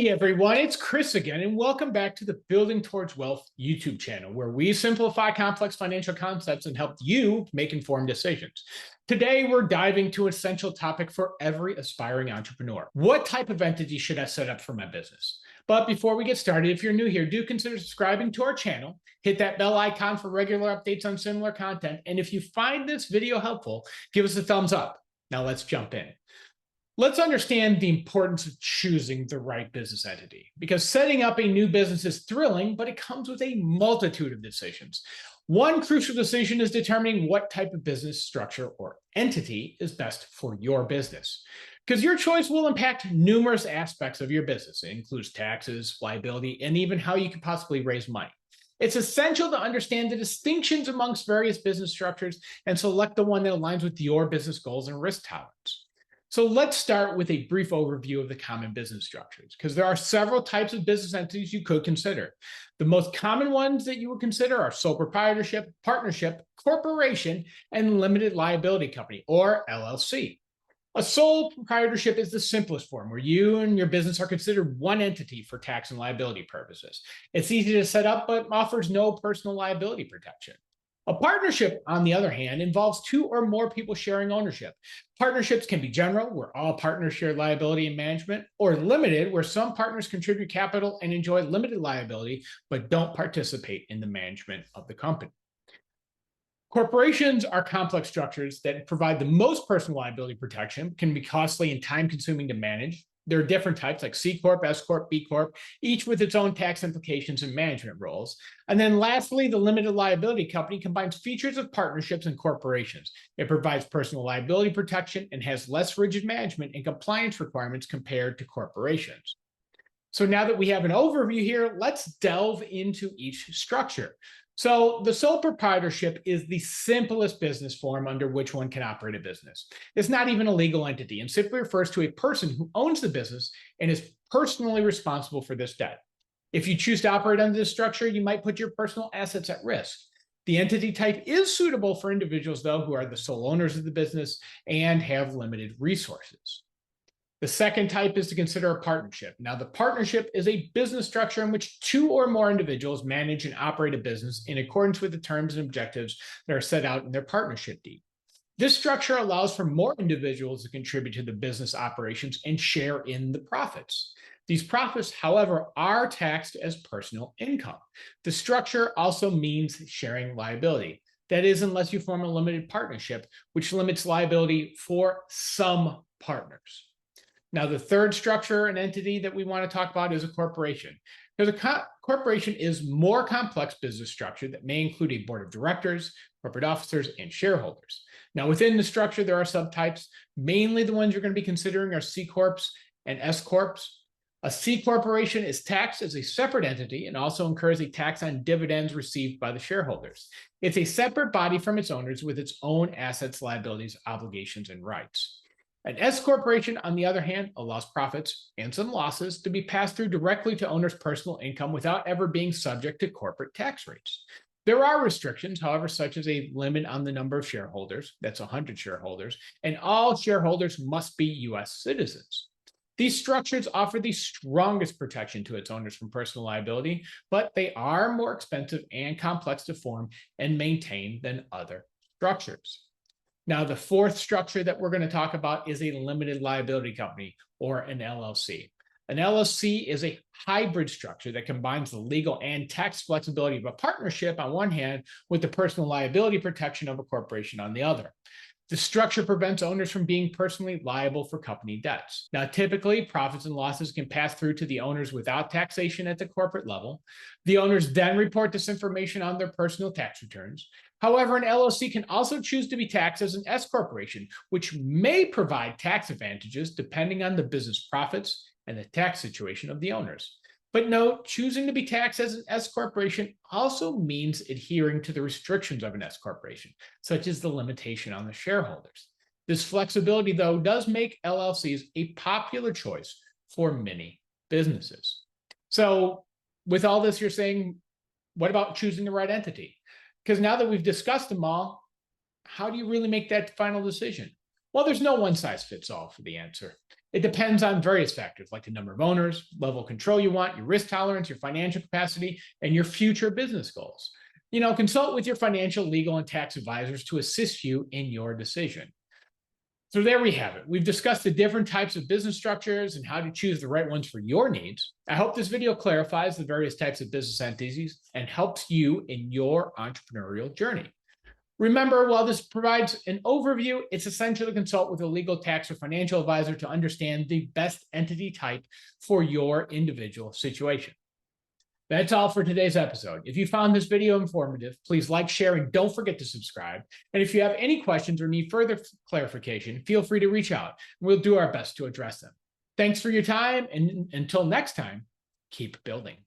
Hey everyone, it's Chris again, and welcome back to the Building Towards Wealth YouTube channel, where we simplify complex financial concepts and help you make informed decisions. Today, we're diving to an essential topic for every aspiring entrepreneur. What type of entity should I set up for my business? But before we get started, if you're new here, do consider subscribing to our channel, hit that bell icon for regular updates on similar content, and if you find this video helpful, give us a thumbs up. Now let's jump in. Let's understand the importance of choosing the right business entity, because setting up a new business is thrilling, but it comes with a multitude of decisions. One crucial decision is determining what type of business structure or entity is best for your business, because your choice will impact numerous aspects of your business. It includes taxes, liability, and even how you can possibly raise money. It's essential to understand the distinctions amongst various business structures and select the one that aligns with your business goals and risk tolerance. So let's start with a brief overview of the common business structures, because there are several types of business entities you could consider. The most common ones that you would consider are sole proprietorship, partnership, corporation, and limited liability company, or LLC. A sole proprietorship is the simplest form, where you and your business are considered one entity for tax and liability purposes. It's easy to set up, but offers no personal liability protection. A partnership, on the other hand, involves two or more people sharing ownership. Partnerships can be general, where all partners share liability and management, or limited, where some partners contribute capital and enjoy limited liability, but don't participate in the management of the company. Corporations are complex structures that provide the most personal liability protection, can be costly and time-consuming to manage. There are different types like C Corp, S Corp, B Corp, each with its own tax implications and management roles. And then lastly, the limited liability company combines features of partnerships and corporations. It provides personal liability protection and has less rigid management and compliance requirements compared to corporations. So now that we have an overview here, let's delve into each structure. So the sole proprietorship is the simplest business form under which one can operate a business. It's not even a legal entity and simply refers to a person who owns the business and is personally responsible for this debt. If you choose to operate under this structure, you might put your personal assets at risk. The entity type is suitable for individuals, though, who are the sole owners of the business and have limited resources. The second type is to consider a partnership. Now, the partnership is a business structure in which two or more individuals manage and operate a business in accordance with the terms and objectives that are set out in their partnership deed. This structure allows for more individuals to contribute to the business operations and share in the profits. These profits, however, are taxed as personal income. The structure also means sharing liability. That is, unless you form a limited partnership, which limits liability for some partners. Now, the third structure and entity that we want to talk about is a corporation. Because a corporation is more complex business structure that may include a board of directors, corporate officers, and shareholders. Now, within the structure, there are subtypes. Mainly the ones you're going to be considering are C Corps and S Corps. A C corporation is taxed as a separate entity and also incurs a tax on dividends received by the shareholders. It's a separate body from its owners with its own assets, liabilities, obligations, and rights. An S corporation, on the other hand, allows profits and some losses to be passed through directly to owners' personal income without ever being subject to corporate tax rates. There are restrictions, however, such as a limit on the number of shareholders, that's 100 shareholders, and all shareholders must be U.S. citizens. These structures offer the strongest protection to its owners from personal liability, but they are more expensive and complex to form and maintain than other structures. Now, the fourth structure that we're going to talk about is a limited liability company, or an LLC. An LLC is a hybrid structure that combines the legal and tax flexibility of a partnership on one hand with the personal liability protection of a corporation on the other. The structure prevents owners from being personally liable for company debts. Now, typically, profits and losses can pass through to the owners without taxation at the corporate level. The owners then report this information on their personal tax returns. However, an LLC can also choose to be taxed as an S corporation, which may provide tax advantages depending on the business profits and the tax situation of the owners. But note, choosing to be taxed as an S corporation also means adhering to the restrictions of an S corporation, such as the limitation on the shareholders. This flexibility, though, does make LLCs a popular choice for many businesses. So with all this, you're saying, what about choosing the right entity? Because now that we've discussed them all, how do you really make that final decision? Well, there's no one size fits all for the answer. It depends on various factors like the number of owners, level of control you want, your risk tolerance, your financial capacity, and your future business goals. Consult with your financial, legal, and tax advisors to assist you in your decision. So there we have it. We've discussed the different types of business structures and how to choose the right ones for your needs. I hope this video clarifies the various types of business entities and helps you in your entrepreneurial journey. Remember, while this provides an overview, it's essential to consult with a legal, tax, or financial advisor to understand the best entity type for your individual situation. That's all for today's episode. If you found this video informative, please like, share, and don't forget to subscribe. And if you have any questions or need further clarification, feel free to reach out. We'll do our best to address them. Thanks for your time, and until next time, keep building.